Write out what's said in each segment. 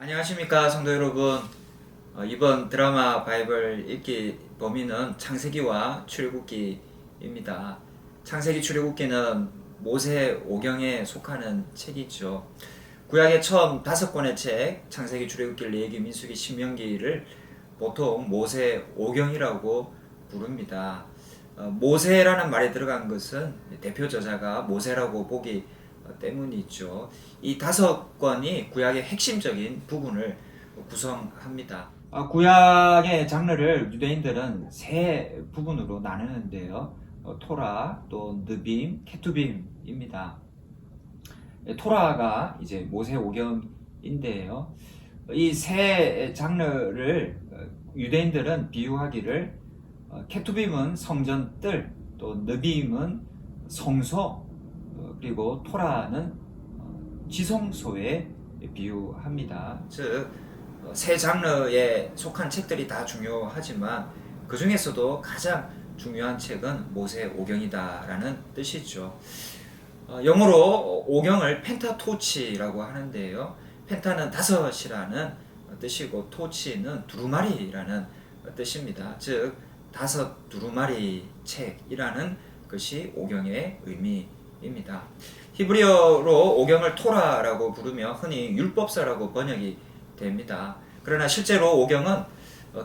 안녕하십니까 성도 여러분. 이번 드라마 바이블 읽기 범위는 창세기와 출애굽기입니다. 창세기 출애굽기는 모세 오경에 속하는 책이죠. 구약의 처음 5권의 책 창세기 출애굽기 레위기 민수기 신명기를 보통 모세 오경이라고 부릅니다. 모세라는 말에 들어간 것은 대표 저자가 모세라고 보기 때문이죠. 이 5권이 구약의 핵심적인 부분을 구성합니다. 구약의 장르를 유대인들은 세 부분으로 나누는데요. 토라, 또 느빔, 케투빔입니다. 토라가 이제 모세 오경인데요. 이 세 장르를 유대인들은 비유하기를 케투빔은 성전뜰, 또 느빔은 성소, 그리고 토라는 지성소에 비유합니다. 즉, 세 장르에 속한 책들이 다 중요하지만 그 중에서도 가장 중요한 책은 모세 오경이다라는 뜻이죠. 영어로 오경을 펜타토치라고 하는데요. 펜타는 5이라는 뜻이고 토치는 두루마리라는 뜻입니다. 즉, 5 두루마리 책이라는 것이 오경의 의미입니다. 히브리어로 오경을 토라라고 부르며 흔히 율법서라고 번역이 됩니다. 그러나 실제로 오경은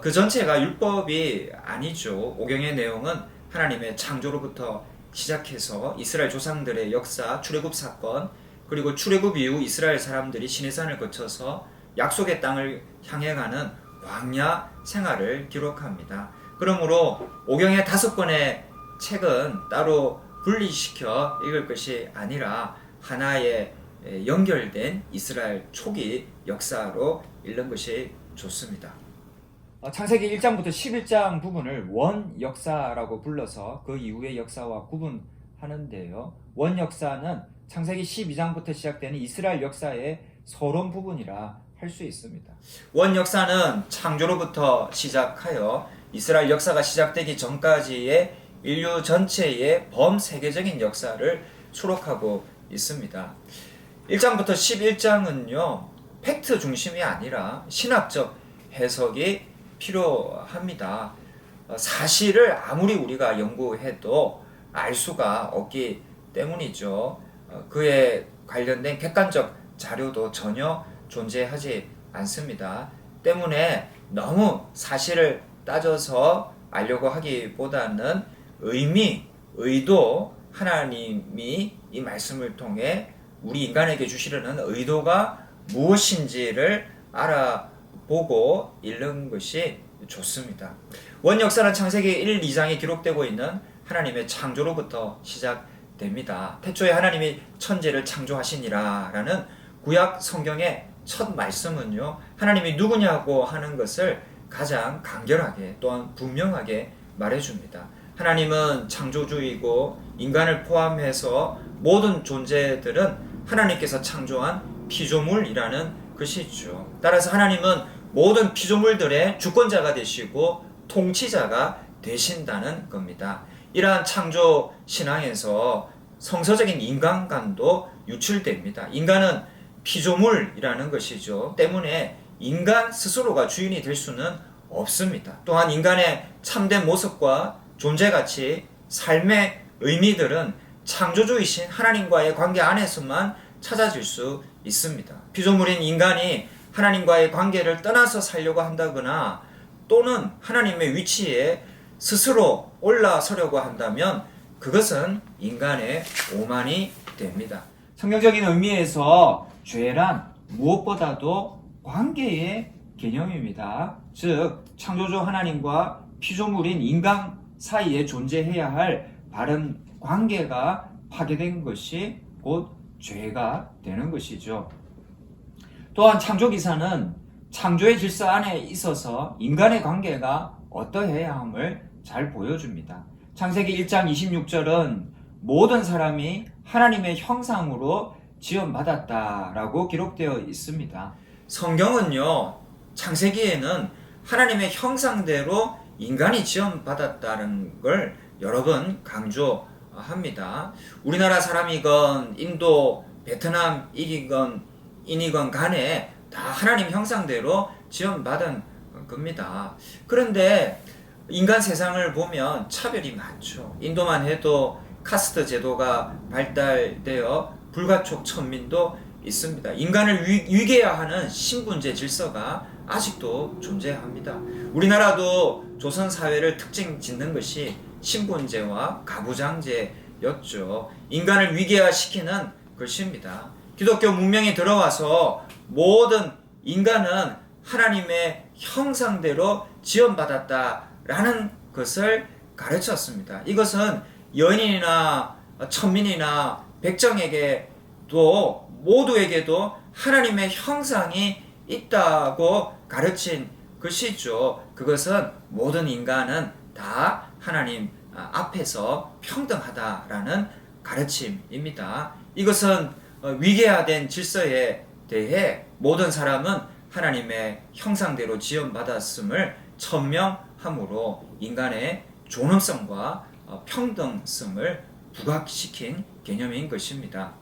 그 전체가 율법이 아니죠. 오경의 내용은 하나님의 창조로부터 시작해서 이스라엘 조상들의 역사, 출애굽 사건, 그리고 출애굽 이후 이스라엘 사람들이 시내산을 거쳐서 약속의 땅을 향해 가는 광야 생활을 기록합니다. 그러므로 오경의 5권의 책은 따로 분리시켜 읽을 것이 아니라 하나의 연결된 이스라엘 초기 역사로 읽는 것이 좋습니다. 창세기 1장부터 11장 부분을 원 역사라고 불러서 그 이후의 역사와 구분하는데요. 원 역사는 창세기 12장부터 시작되는 이스라엘 역사의 서론 부분이라 할 수 있습니다. 원 역사는 창조로부터 시작하여 이스라엘 역사가 시작되기 전까지의 인류 전체의 범세계적인 역사를 수록하고 있습니다. 1장부터 11장은요, 팩트 중심이 아니라 신학적 해석이 필요합니다. 사실을 아무리 우리가 연구해도 알 수가 없기 때문이죠. 그에 관련된 객관적 자료도 전혀 존재하지 않습니다. 때문에 너무 사실을 따져서 알려고 하기보다는 의미, 의도, 하나님이 이 말씀을 통해 우리 인간에게 주시려는 의도가 무엇인지를 알아보고 읽는 것이 좋습니다. 원 역사는 창세기 1, 2장에 기록되고 있는 하나님의 창조로부터 시작됩니다. 태초에 하나님이 천지를 창조하시니라 라는 구약 성경의 첫 말씀은요, 하나님이 누구냐고 하는 것을 가장 간결하게 또한 분명하게 말해줍니다. 하나님은 창조주이고 인간을 포함해서 모든 존재들은 하나님께서 창조한 피조물이라는 것이죠. 따라서 하나님은 모든 피조물들의 주권자가 되시고 통치자가 되신다는 겁니다. 이러한 창조 신앙에서 성서적인 인간관도 유출됩니다. 인간은 피조물이라는 것이죠. 때문에 인간 스스로가 주인이 될 수는 없습니다. 또한 인간의 참된 모습과 존재가치, 삶의 의미들은 창조주이신 하나님과의 관계 안에서만 찾아질 수 있습니다. 피조물인 인간이 하나님과의 관계를 떠나서 살려고 한다거나 또는 하나님의 위치에 스스로 올라서려고 한다면 그것은 인간의 오만이 됩니다. 성경적인 의미에서 죄란 무엇보다도 관계의 개념입니다. 즉, 창조주 하나님과 피조물인 인간 사이에 존재해야 할 바른 관계가 파괴된 것이 곧 죄가 되는 것이죠. 또한 창조기사는 창조의 질서 안에 있어서 인간의 관계가 어떠해야 함을 잘 보여줍니다. 창세기 1장 26절은 모든 사람이 하나님의 형상으로 지음받았다라고 기록되어 있습니다. 성경은요, 창세기에는 하나님의 형상대로 인간이 지음받았다는 걸 여러 번 강조합니다. 우리나라 사람이건 인도, 베트남이건 인이건 간에 다 하나님 형상대로 지원받은 겁니다. 그런데 인간 세상을 보면 차별이 많죠. 인도만 해도 카스트 제도가 발달되어 불가촉 천민도 있습니다. 인간을 위계화하는 신분제 질서가 아직도 존재합니다. 우리나라도 조선 사회를 특징 짓는 것이 신분제와 가부장제였죠. 인간을 위계화시키는 것입니다. 기독교 문명이 들어와서 모든 인간은 하나님의 형상대로 지원받았다라는 것을 가르쳤습니다. 이것은 연인이나 천민이나 백정에게도 모두에게도 하나님의 형상이 있다고 가르친 것이죠. 그것은 모든 인간은 다 하나님 앞에서 평등하다라는 가르침입니다. 이것은 위계화된 질서에 대해 모든 사람은 하나님의 형상대로 지원받았음을 천명함으로 인간의 존엄성과 평등성을 부각시킨 개념인 것입니다.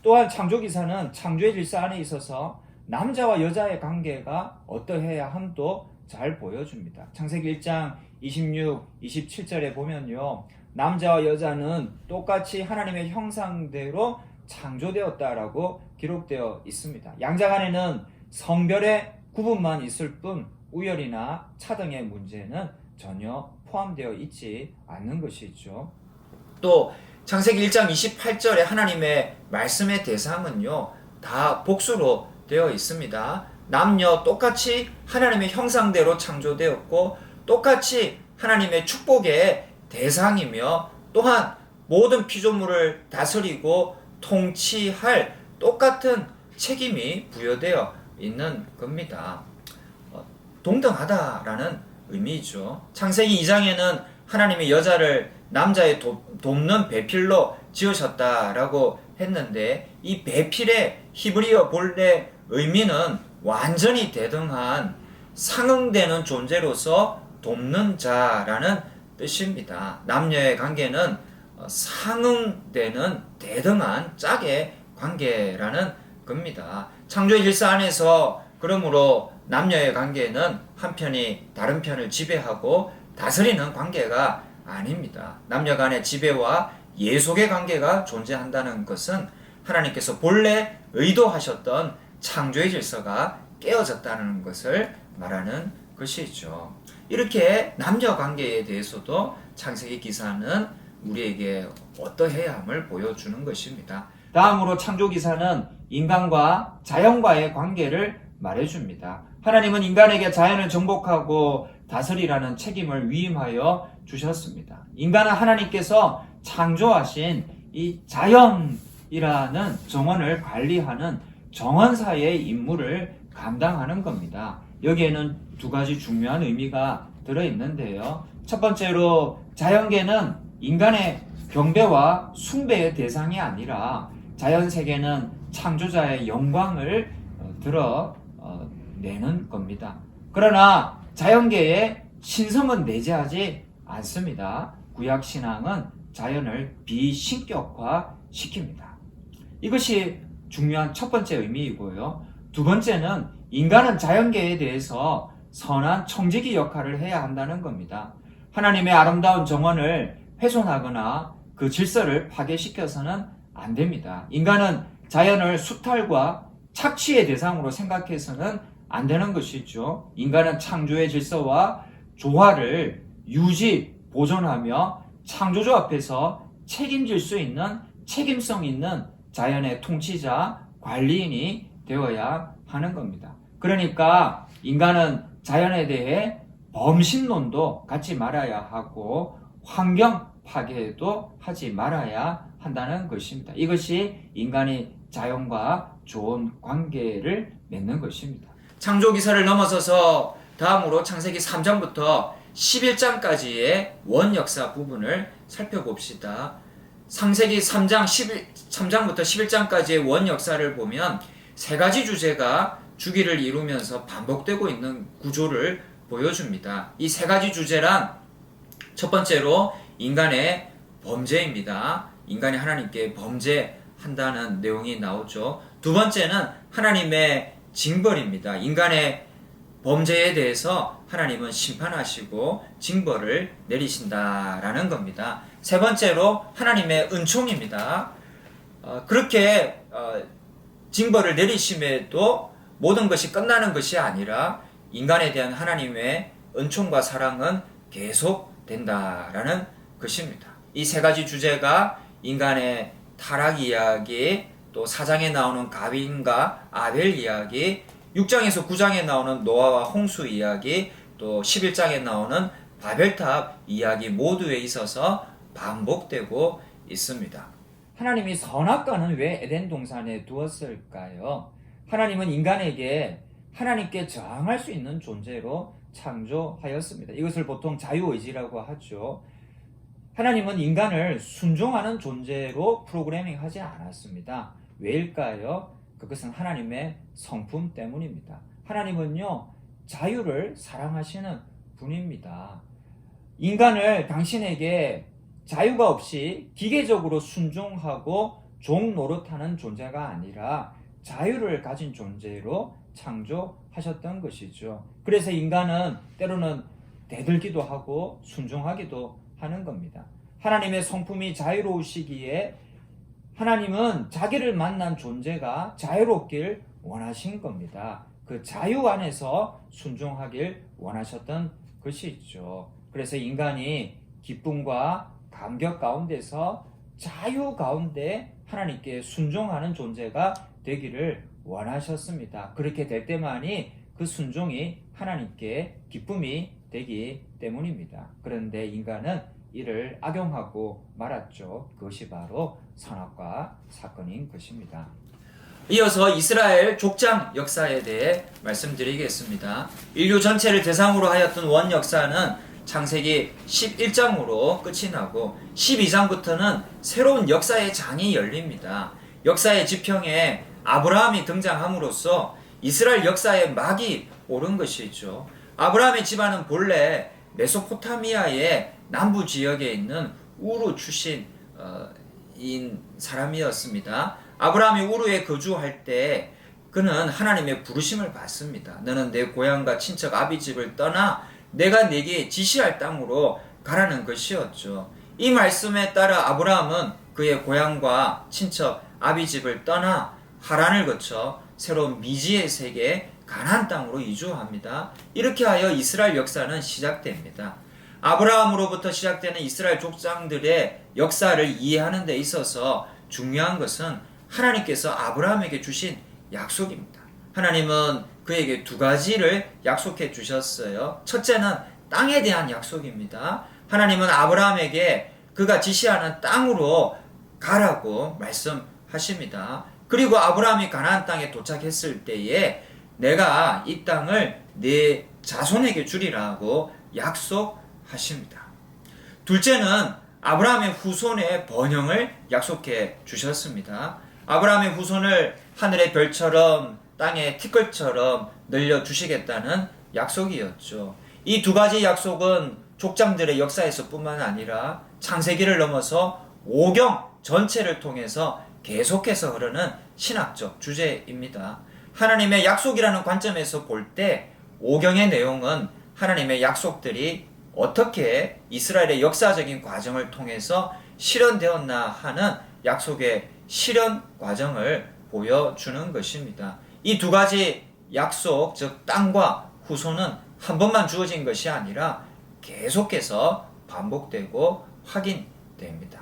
또한 창조기사는 창조의 질서 안에 있어서 남자와 여자의 관계가 어떠해야 함도 잘 보여줍니다. 창세기 1장 26, 27절에 보면요, 남자와 여자는 똑같이 하나님의 형상대로 창조되었다라고 기록되어 있습니다. 양자간에는 성별의 구분만 있을 뿐 우열이나 차등의 문제는 전혀 포함되어 있지 않는 것이죠. 또 창세기 1장 28절에 하나님의 말씀의 대상은요, 다 복수로 되어 있습니다. 남녀 똑같이 하나님의 형상대로 창조되었고 똑같이 하나님의 축복의 대상이며 또한 모든 피조물을 다스리고 통치할 똑같은 책임이 부여되어 있는 겁니다. 동등하다라는 의미죠. 창세기 2장에는 하나님이 여자를 남자의 돕는 배필로 지으셨다라고 했는데 이 배필의 히브리어 본래 의미는 완전히 대등한 상응되는 존재로서 돕는 자라는 뜻입니다. 남녀의 관계는 상응되는 대등한 짝의 관계라는 겁니다. 창조의 질서 안에서 그러므로 남녀의 관계는 한 편이 다른 편을 지배하고 다스리는 관계가 아닙니다. 남녀 간의 지배와 예속의 관계가 존재한다는 것은 하나님께서 본래 의도하셨던 창조의 질서가 깨어졌다는 것을 말하는 것이죠. 이렇게 남녀 관계에 대해서도 창세기 기사는 우리에게 어떠해야 함을 보여주는 것입니다. 다음으로 창조 기사는 인간과 자연과의 관계를 말해줍니다. 하나님은 인간에게 자연을 정복하고 다스리라는 책임을 위임하여 주셨습니다. 인간은 하나님께서 창조하신 이 자연이라는 정원을 관리하는 정원사의 임무를 감당하는 겁니다. 여기에는 두 가지 중요한 의미가 들어있는데요. 첫 번째로 자연계는 인간의 경배와 숭배의 대상이 아니라 자연세계는 창조자의 영광을 드러내는 겁니다. 그러나 자연계에 신성은 내재하지 않습니다. 구약신앙은 자연을 비신격화시킵니다. 이것이 중요한 첫 번째 의미이고요. 두 번째는 인간은 자연계에 대해서 선한 청지기 역할을 해야 한다는 겁니다. 하나님의 아름다운 정원을 훼손하거나 그 질서를 파괴시켜서는 안 됩니다. 인간은 자연을 수탈과 착취의 대상으로 생각해서는 안 되는 것이죠. 인간은 창조의 질서와 조화를 유지, 보존하며 창조주 앞에서 책임질 수 있는 책임성 있는 자연의 통치자, 관리인이 되어야 하는 겁니다. 그러니까 인간은 자연에 대해 범신론도 갖지 말아야 하고 환경 파괴도 하지 말아야 한다는 것입니다. 이것이 인간이 자연과 좋은 관계를 맺는 것입니다. 창조기사를 넘어서서 다음으로 창세기 3장부터 11장까지의 원역사 부분을 살펴봅시다. 창세기 3장부터 11장까지의 원역사를 보면 세 가지 주제가 주기를 이루면서 반복되고 있는 구조를 보여줍니다. 이 세 가지 주제란 첫 번째로 인간의 범죄입니다. 인간이 하나님께 범죄한다는 내용이 나오죠. 두 번째는 하나님의 징벌입니다. 인간의 범죄에 대해서 하나님은 심판하시고 징벌을 내리신다라는 겁니다. 세 번째로 하나님의 은총입니다. 그렇게 징벌을 내리심에도 모든 것이 끝나는 것이 아니라 인간에 대한 하나님의 은총과 사랑은 계속된다라는 것입니다. 이 세 가지 주제가 인간의 타락 이야기, 또 4장에 나오는 가인과 아벨 이야기, 6장에서 9장에 나오는 노아와 홍수 이야기, 또 11장에 나오는 바벨탑 이야기 모두에 있어서 반복되고 있습니다. 하나님이 선악과는 왜 에덴 동산에 두었을까요? 하나님은 인간에게 하나님께 저항할 수 있는 존재로 창조하였습니다. 이것을 보통 자유의지라고 하죠. 하나님은 인간을 순종하는 존재로 프로그래밍하지 않았습니다. 왜일까요? 그것은 하나님의 성품 때문입니다. 하나님은요, 자유를 사랑하시는 분입니다. 인간을 당신에게 자유가 없이 기계적으로 순종하고 종 노릇하는 존재가 아니라 자유를 가진 존재로 창조하셨던 것이죠. 그래서 인간은 때로는 대들기도 하고 순종하기도 하는 겁니다. 하나님의 성품이 자유로우시기에 하나님은 자기를 만난 존재가 자유롭길 원하신 겁니다. 그 자유 안에서 순종하길 원하셨던 것이죠. 그래서 인간이 기쁨과 감격 가운데서 자유 가운데 하나님께 순종하는 존재가 되기를 원하셨습니다. 그렇게 될 때만이 그 순종이 하나님께 기쁨이 되기 때문입니다. 그런데 인간은 이를 악용하고 말았죠. 그것이 바로 선악과 사건인 것입니다. 이어서 이스라엘 족장 역사에 대해 말씀드리겠습니다. 인류 전체를 대상으로 하였던 원 역사는 창세기 11장으로 끝이 나고 12장부터는 새로운 역사의 장이 열립니다. 역사의 지평에 아브라함이 등장함으로써 이스라엘 역사의 막이 오른 것이죠. 아브라함의 집안은 본래 메소포타미아의 남부 지역에 있는 우르 출신인 사람이었습니다. 아브라함이 우르에 거주할 때 그는 하나님의 부르심을 받습니다. 너는 내 고향과 친척 아비집을 떠나 내가 네게 지시할 땅으로 가라는 것이었죠. 이 말씀에 따라 아브라함은 그의 고향과 친척 아비집을 떠나 하란을 거쳐 새로운 미지의 세계 가나안 땅으로 이주합니다. 이렇게 하여 이스라엘 역사는 시작됩니다. 아브라함으로부터 시작되는 이스라엘 족장들의 역사를 이해하는 데 있어서 중요한 것은 하나님께서 아브라함에게 주신 약속입니다. 하나님은 그에게 두 가지를 약속해 주셨어요. 첫째는 땅에 대한 약속입니다. 하나님은 아브라함에게 그가 지시하는 땅으로 가라고 말씀하십니다. 그리고 아브라함이 가나안 땅에 도착했을 때에 내가 이 땅을 네 자손에게 주리라고 약속하십니다. 둘째는 아브라함의 후손의 번영을 약속해 주셨습니다. 아브라함의 후손을 하늘의 별처럼 땅의 티끌처럼 늘려주시겠다는 약속이었죠. 이 두 가지 약속은 족장들의 역사에서 뿐만 아니라 창세기를 넘어서 오경 전체를 통해서 계속해서 흐르는 신학적 주제입니다. 하나님의 약속이라는 관점에서 볼 때 오경의 내용은 하나님의 약속들이 어떻게 이스라엘의 역사적인 과정을 통해서 실현되었나 하는 약속의 실현 과정을 보여주는 것입니다. 이 두 가지 약속, 즉 땅과 후손은 한 번만 주어진 것이 아니라 계속해서 반복되고 확인됩니다.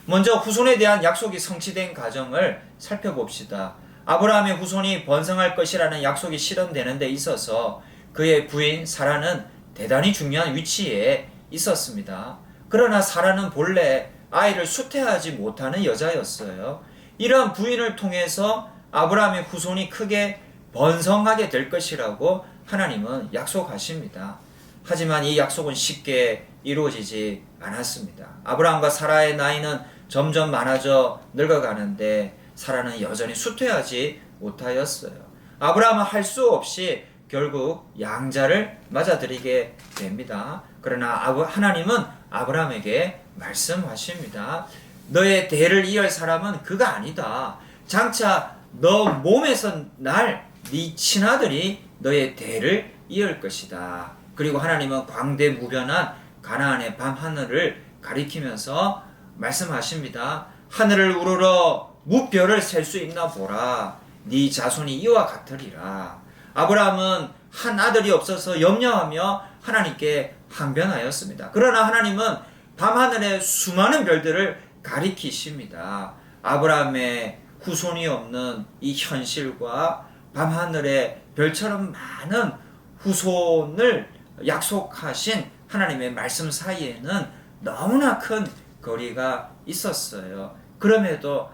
먼저 후손에 대한 약속이 성취된 과정을 살펴봅시다. 아브라함의 후손이 번성할 것이라는 약속이 실현되는 데 있어서 그의 부인 사라는 대단히 중요한 위치에 있었습니다. 그러나 사라는 본래 아이를 수태하지 못하는 여자였어요. 이러한 부인을 통해서 아브라함의 후손이 크게 번성하게 될 것이라고 하나님은 약속하십니다. 하지만 이 약속은 쉽게 이루어지지 않았습니다. 아브라함과 사라의 나이는 점점 많아져 늙어가는데 사라는 여전히 수태하지 못하였어요. 아브라함은 할 수 없이 결국 양자를 맞아들이게 됩니다. 그러나 하나님은 아브라함에게 말씀하십니다. 너의 대를 이을 사람은 그가 아니다. 장차 너 몸에서 날 네 친아들이 너의 대를 이을 것이다. 그리고 하나님은 광대무변한 가나안의 밤하늘을 가리키면서 말씀하십니다. 하늘을 우러러 무별을 셀 수 있나 보라. 네 자손이 이와 같으리라. 아브라함은 한 아들이 없어서 염려하며 하나님께 항변하였습니다. 그러나 하나님은 밤하늘의 수많은 별들을 가리키십니다. 아브라함의 후손이 없는 이 현실과 밤하늘의 별처럼 많은 후손을 약속하신 하나님의 말씀 사이에는 너무나 큰 거리가 있었어요. 그럼에도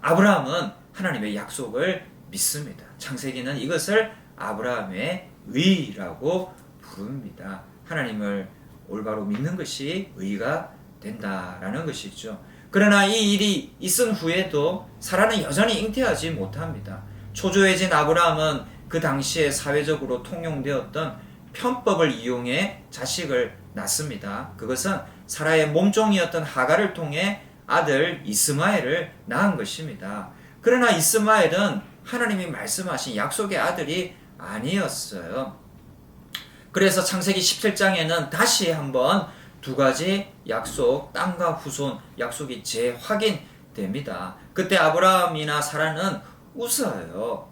아브라함은 하나님의 약속을 믿습니다. 창세기는 이것을 아브라함의 의라고 부릅니다. 하나님을 올바로 믿는 것이 의가 된다라는 것이죠. 그러나 이 일이 있은 후에도 사라는 여전히 잉태하지 못합니다. 초조해진 아브라함은 그 당시에 사회적으로 통용되었던 편법을 이용해 자식을 낳습니다. 그것은 사라의 몸종이었던 하갈을 통해 아들 이스마엘을 낳은 것입니다. 그러나 이스마엘은 하나님이 말씀하신 약속의 아들이 아니었어요. 그래서 창세기 17장에는 다시 한번 두 가지 약속, 땅과 후손 약속이 재확인됩니다. 그때 아브라함이나 사라는 웃어요.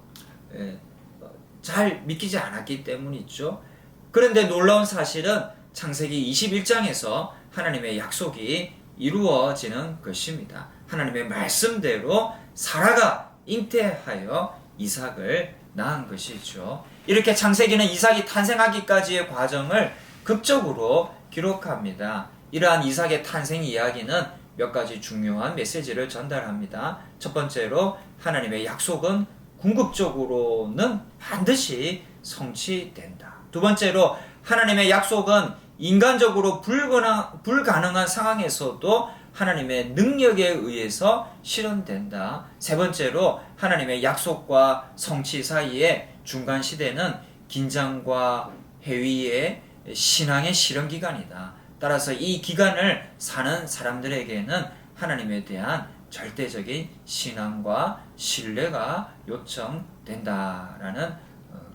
잘 믿기지 않았기 때문이죠. 그런데 놀라운 사실은 창세기 21장에서 하나님의 약속이 이루어지는 것입니다. 하나님의 말씀대로 사라가 잉태하여 이삭을 낳은 것이죠. 이렇게 창세기는 이삭이 탄생하기까지의 과정을 극적으로 기록합니다. 이러한 이삭의 탄생 이야기는 몇 가지 중요한 메시지를 전달합니다. 첫 번째로 하나님의 약속은 궁극적으로는 반드시 성취된다. 두 번째로 하나님의 약속은 인간적으로 불가능한 상황에서도 하나님의 능력에 의해서 실현된다. 세 번째로 하나님의 약속과 성취 사이에 중간 시대는 긴장과 회의의 신앙의 실현 기간이다. 따라서 이 기간을 사는 사람들에게는 하나님에 대한 절대적인 신앙과 신뢰가 요청된다라는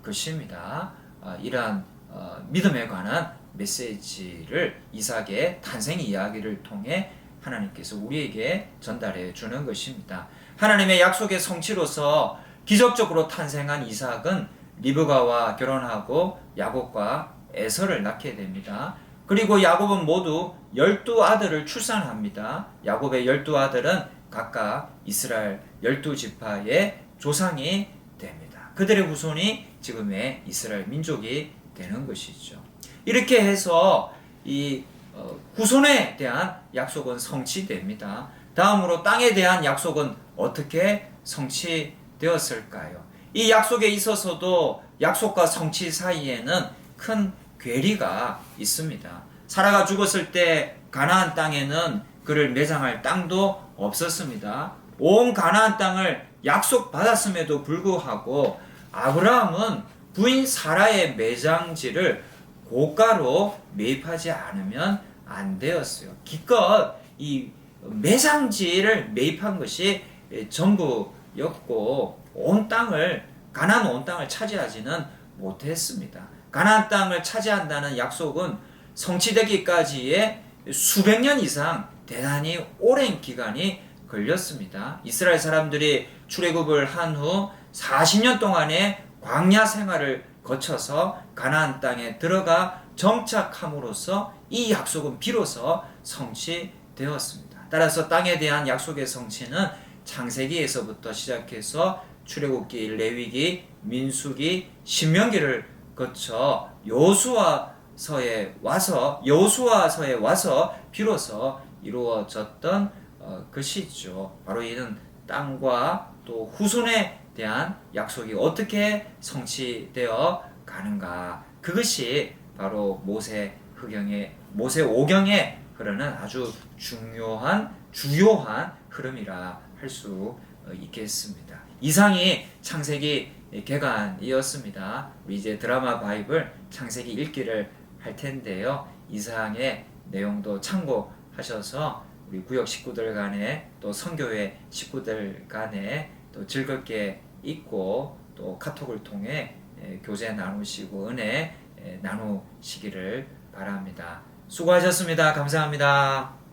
것입니다. 이러한 믿음에 관한 메시지를 이삭의 탄생 이야기를 통해 하나님께서 우리에게 전달해 주는 것입니다. 하나님의 약속의 성취로서 기적적으로 탄생한 이삭은 리브가와 결혼하고 야곱과 에서를 낳게 됩니다. 그리고 야곱은 모두 12아들을 출산합니다. 야곱의 12아들은 각각 이스라엘 12지파의 조상이 됩니다. 그들의 후손이 지금의 이스라엘 민족이 되는 것이죠. 이렇게 해서 이 후손에 대한 약속은 성취됩니다. 다음으로 땅에 대한 약속은 어떻게 성취되었을까요? 이 약속에 있어서도 약속과 성취 사이에는 큰 괴리가 있습니다. 사라가 죽었을 때 가나안 땅에는 그를 매장할 땅도 없었습니다. 온 가나안 땅을 약속받았음에도 불구하고 아브라함은 부인 사라의 매장지를 고가로 매입하지 않으면 안 되었어요. 기껏 이 매장지를 매입한 것이 전부였고 가나안 온 땅을 차지하지는 못했습니다. 가나안 땅을 차지한다는 약속은 성취되기까지의 수백 년 이상 대단히 오랜 기간이 걸렸습니다. 이스라엘 사람들이 출애굽을 한 후 40년 동안의 광야 생활을 거쳐서 가나안 땅에 들어가 정착함으로써 이 약속은 비로소 성취되었습니다. 따라서 땅에 대한 약속의 성취는 창세기에서부터 시작해서 출애굽기, 레위기, 민수기, 신명기를 거쳐 여호수아서에 와서 비로소 이루어졌던 것이죠. 바로 이는 땅과 또 후손에 대한 약속이 어떻게 성취되어 가는가. 그것이 바로 모세오경에 흐르는 아주 주요한 흐름이라 할 수 있겠습니다. 이상이 창세기 개관이었습니다. 우리 이제 드라마 바이블 창세기 읽기를 할 텐데요. 이상의 내용도 참고하셔서 우리 구역 식구들 간에 또 선교회 식구들 간에 또 즐겁게 읽고 또 카톡을 통해 교제 나누시고 은혜 나누시기를 바랍니다. 수고하셨습니다. 감사합니다.